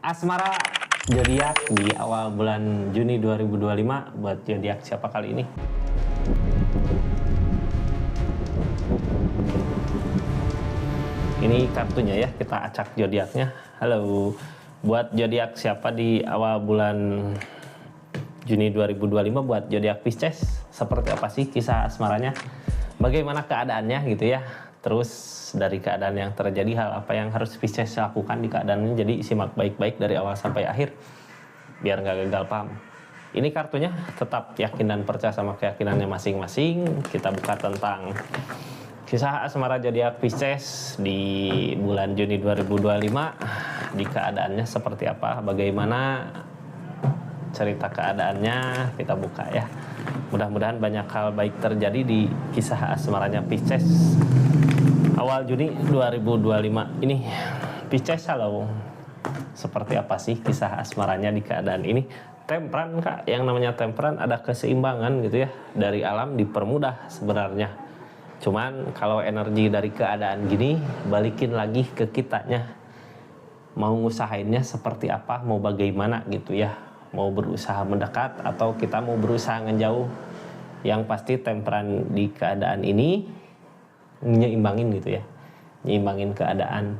Asmara zodiak di awal bulan Juni 2025 buat zodiak siapa kali ini? Ini kartunya ya, kita acak zodiaknya. Halo, buat zodiak siapa di awal bulan Juni 2025 buat zodiak Pisces, seperti apa sih kisah asmaranya? Bagaimana keadaannya gitu ya? Terus dari keadaan yang terjadi, hal apa yang harus Pisces lakukan di keadaan ini? Jadi simak baik-baik dari awal sampai akhir biar nggak gagal paham. Ini kartunya tetap yakin dan percaya sama keyakinannya masing-masing. Kita buka tentang kisah asmara zodiak Pisces di bulan Juni 2025. Di keadaannya seperti apa? Bagaimana cerita keadaannya? Kita buka ya. Mudah-mudahan banyak hal baik terjadi di kisah asmaranya Pisces awal Juni 2025 ini. Pisces, halo. Seperti apa sih kisah asmaranya di keadaan ini? Temperan, Kak. Yang namanya temperan ada keseimbangan gitu ya. Dari alam dipermudah sebenarnya. Cuman kalau energi dari keadaan gini, balikin lagi ke kitanya. Mau ngusahainnya seperti apa, mau bagaimana gitu ya. Mau berusaha mendekat atau kita mau berusaha ngejauh. Yang pasti temperan di keadaan ini nyimbangin gitu ya. Nyimbangin keadaan.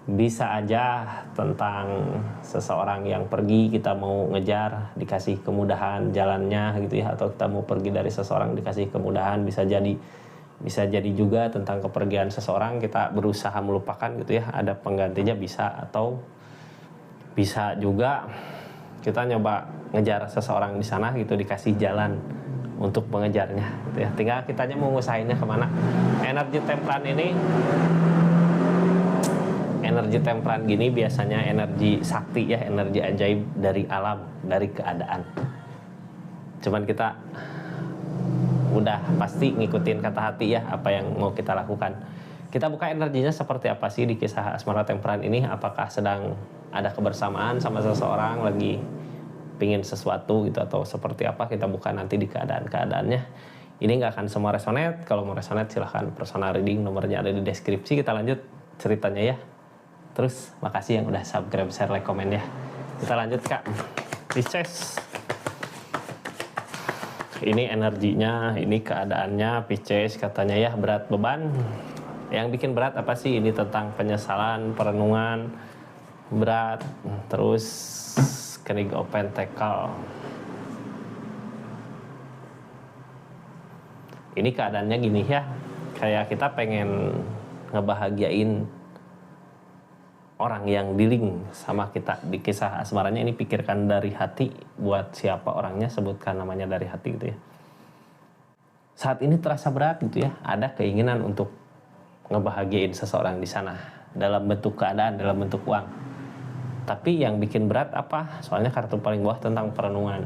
Bisa aja tentang seseorang yang pergi, kita mau ngejar, dikasih kemudahan jalannya gitu ya. Atau kita mau pergi dari seseorang, dikasih kemudahan. Bisa jadi juga tentang kepergian seseorang, kita berusaha melupakan gitu ya. Ada penggantinya bisa, atau bisa juga kita nyoba ngejar seseorang di sana gitu, dikasih jalan untuk mengejarnya gitu ya. Tinggal kitanya mau ngusahainnya kemana. Energi temperan gini biasanya energi sakti ya, energi ajaib dari alam, dari keadaan. Cuman kita udah pasti ngikutin kata hati ya, apa yang mau kita lakukan. Kita buka energinya seperti apa sih di kisah asmara temperan ini. Apakah sedang ada kebersamaan sama seseorang, lagi pingin sesuatu gitu, atau seperti apa? Kita buka nanti di keadaan-keadaannya. Ini nggak akan semua resonate. Kalau mau resonate silahkan personal reading, nomornya ada di deskripsi. Kita lanjut ceritanya ya. Terus makasih yang udah subscribe, share, like, komen ya. Kita lanjut, Kak. Pisces. Ini energinya, ini keadaannya Pisces katanya ya, berat beban. Yang bikin berat apa sih? Ini tentang penyesalan, perenungan, berat. Terus King of Pentacle. Ini keadaannya gini ya, kayak kita pengen ngebahagiain orang yang dealing sama kita di kisah asmaranya ini. Pikirkan dari hati, buat siapa orangnya sebutkan namanya dari hati gitu ya. Saat ini terasa berat gitu ya, ada keinginan untuk ngebahagiain seseorang di sana dalam bentuk keadaan, dalam bentuk uang. Tapi yang bikin berat apa? Soalnya kartu paling bawah tentang perenungan.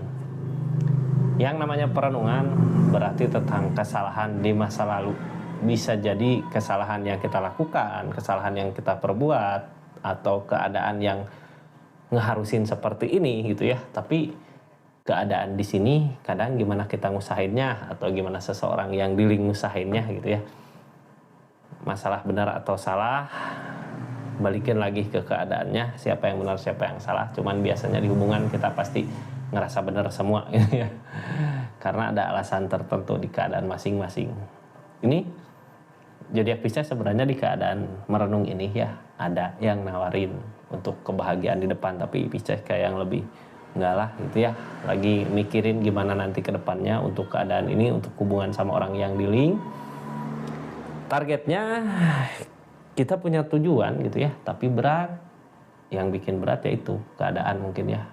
Yang namanya perenungan berarti tentang kesalahan di masa lalu. Bisa jadi kesalahan yang kita lakukan, kesalahan yang kita perbuat, atau keadaan yang ngeharusin seperti ini gitu ya. Tapi keadaan di sini kadang gimana kita ngusahainnya, atau gimana seseorang yang dealing ngusahainnya gitu ya. Masalah benar atau salah, balikin lagi ke keadaannya, siapa yang benar siapa yang salah. Cuman biasanya di hubungan kita pasti ngerasa benar semua gitu ya. Karena ada alasan tertentu di keadaan masing-masing. Ini zodiak Pisces sebenarnya di keadaan merenung ini ya, ada yang nawarin untuk kebahagiaan di depan, tapi Pisces kayak yang lebih enggak lah gitu ya, lagi mikirin gimana nanti ke depannya untuk keadaan ini, untuk hubungan sama orang yang dealing. Targetnya kita punya tujuan gitu ya, tapi berat. Yang bikin berat yaitu keadaan mungkin ya,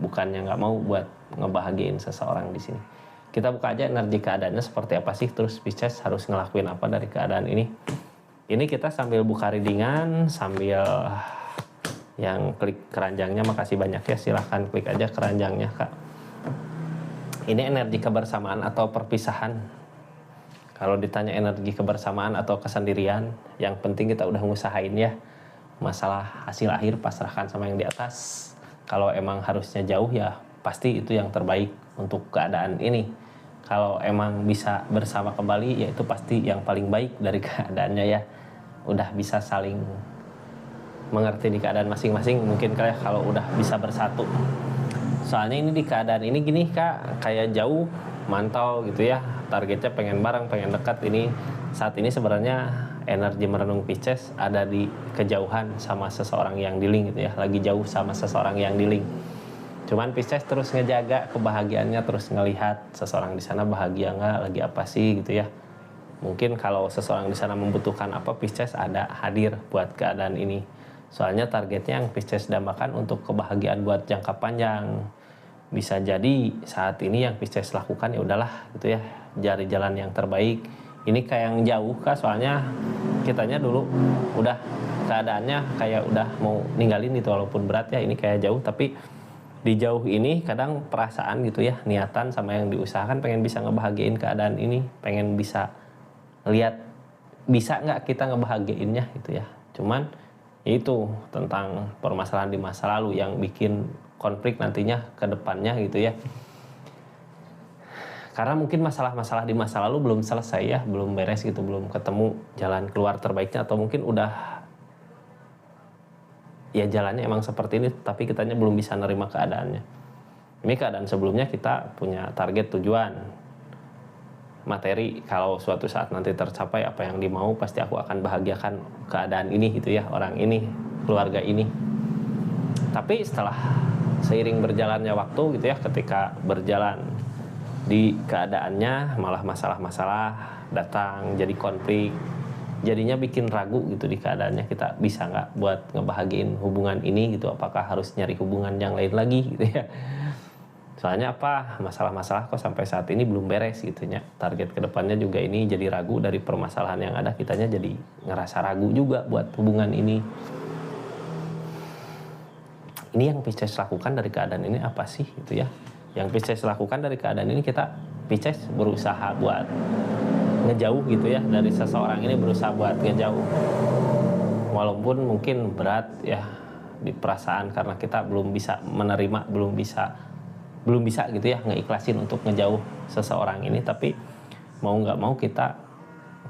bukannya nggak mau buat ngebahagiain seseorang di sini. Kita buka aja energi keadaannya seperti apa sih, terus Pisces harus ngelakuin apa dari keadaan ini. Ini kita sambil buka readingan, sambil yang klik keranjangnya, makasih banyak ya, silahkan klik aja keranjangnya, Kak. Ini energi kebersamaan atau perpisahan. Kalau ditanya energi kebersamaan atau kesendirian, yang penting kita udah ngusahain ya. Masalah hasil akhir pasrahkan sama yang di atas. Kalau emang harusnya jauh ya pasti itu yang terbaik untuk keadaan ini. Kalau emang bisa bersama kembali ya itu pasti yang paling baik dari keadaannya ya. Udah bisa saling mengerti di keadaan masing-masing mungkin kayak kalau udah bisa bersatu. Soalnya ini di keadaan ini gini Kak, kayak jauh mantau gitu ya, targetnya pengen bareng, pengen dekat. Ini saat ini sebenarnya energi merenung Pisces ada di kejauhan sama seseorang yang di link gitu ya, lagi jauh sama seseorang yang di link. Cuman Pisces terus ngejaga kebahagiaannya, terus ngelihat seseorang di sana bahagia nggak, lagi apa sih gitu ya. Mungkin kalau seseorang di sana membutuhkan apa, Pisces ada hadir buat keadaan ini. Soalnya targetnya yang Pisces dambakan untuk kebahagiaan buat jangka panjang. Bisa jadi saat ini yang Pisces lakukan ya udahlah gitu ya, cari jalan yang terbaik. Ini kayak yang jauh Kak, soalnya kitanya dulu udah keadaannya kayak udah mau ninggalin itu walaupun berat ya, ini kayak jauh. Tapi di jauh ini kadang perasaan gitu ya, niatan sama yang diusahakan pengen bisa ngebahagiain keadaan ini, pengen bisa lihat bisa nggak kita ngebahagiainnya gitu ya. Cuman itu tentang permasalahan di masa lalu yang bikin konflik nantinya ke depannya gitu ya. Karena mungkin masalah-masalah di masa lalu belum selesai ya, belum beres gitu, belum ketemu jalan keluar terbaiknya, atau mungkin udah ya jalannya emang seperti ini tapi kitanya belum bisa nerima keadaannya. Ini keadaan sebelumnya kita punya target tujuan materi, kalau suatu saat nanti tercapai apa yang dimau pasti aku akan bahagiakan keadaan ini gitu ya, orang ini, keluarga ini. Tapi setelah seiring berjalannya waktu gitu ya, ketika berjalan di keadaannya malah masalah-masalah datang, jadi konflik, jadinya bikin ragu gitu di keadaannya, kita bisa nggak buat ngebahagiain hubungan ini gitu, apakah harus nyari hubungan yang lain lagi gitu ya. Soalnya apa, masalah-masalah kok sampai saat ini belum beres gitu ya. Target kedepannya juga ini jadi ragu dari permasalahan yang ada, kitanya jadi ngerasa ragu juga buat hubungan ini. Ini yang Pisces lakukan dari keadaan ini apa sih gitu ya. Yang Pisces lakukan dari keadaan ini, kita Pisces berusaha buat ngejauh gitu ya dari seseorang ini, berusaha buat ngejauh. Walaupun mungkin berat ya di perasaan karena kita belum bisa menerima, belum bisa gitu ya ngeikhlasin untuk ngejauh seseorang ini. Tapi mau nggak mau kita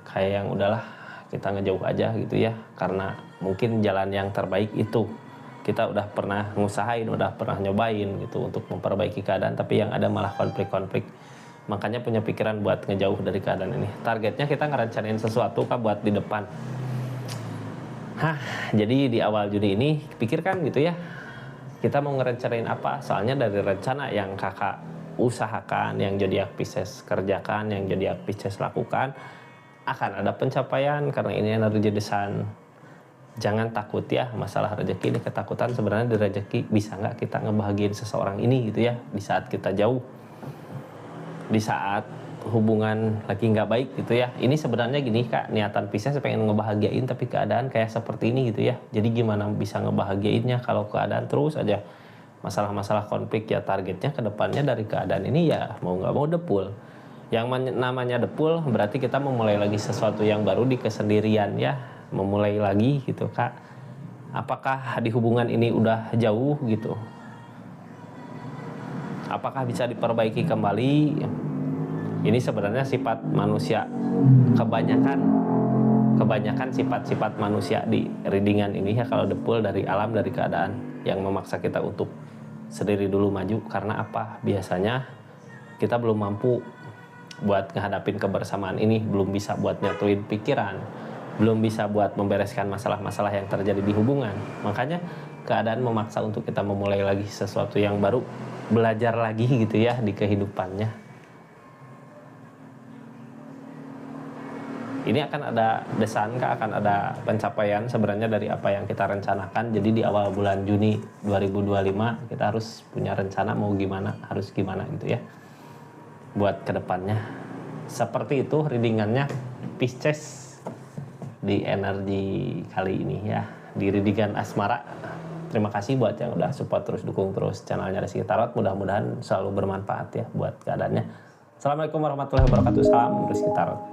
kayak yang udahlah, kita ngejauh aja gitu ya, karena mungkin jalan yang terbaik itu kita udah pernah ngusahain, udah pernah nyobain gitu untuk memperbaiki keadaan, tapi yang ada malah konflik-konflik. Makanya punya pikiran buat ngejauh dari keadaan ini. Targetnya kita ngerencanain sesuatu Kak buat di depan. Jadi di awal Juni ini pikirkan gitu ya, kita mau ngerencanain apa. Soalnya dari rencana yang kakak usahakan, yang zodiak Pisces kerjakan, yang zodiak Pisces lakukan, akan ada pencapaian karena ini energi desan. Jangan takut ya masalah rezeki. Ini ketakutan sebenarnya di rezeki, bisa nggak kita ngebahagiain seseorang ini gitu ya di saat kita jauh, di saat hubungan lagi nggak baik gitu ya. Ini sebenarnya gini Kak, niatan Pisces pengen ngebahagiain tapi keadaan kayak seperti ini gitu ya. Jadi gimana bisa ngebahagiainnya kalau keadaan terus aja masalah-masalah konflik ya. Targetnya ke depannya dari keadaan ini ya mau nggak mau depul. Yang namanya depul berarti kita memulai lagi sesuatu yang baru di kesendirian ya, memulai lagi gitu Kak. Apakah di hubungan ini udah jauh gitu, apakah bisa diperbaiki kembali? Ini sebenarnya sifat manusia, kebanyakan sifat-sifat manusia di readingan ini ya, kalau depul dari alam, dari keadaan yang memaksa kita untuk sendiri dulu maju. Karena apa, biasanya kita belum mampu buat ngehadapin kebersamaan ini, belum bisa buat nyatuin pikiran, belum bisa buat membereskan masalah-masalah yang terjadi di hubungan. Makanya keadaan memaksa untuk kita memulai lagi sesuatu yang baru, belajar lagi gitu ya di kehidupannya. Ini akan ada desan Kak, akan ada pencapaian sebenarnya dari apa yang kita rencanakan. Jadi di awal bulan Juni 2025 kita harus punya rencana mau gimana, harus gimana gitu ya buat kedepannya. Seperti itu readingannya Pisces di energi kali ini ya, di readingan asmara. Terima kasih buat yang udah support, terus dukung terus channelnya Rizky Tarot. Mudah-mudahan selalu bermanfaat ya buat keadaannya. Assalamualaikum warahmatullahi wabarakatuh. Salam Rizky Tarot.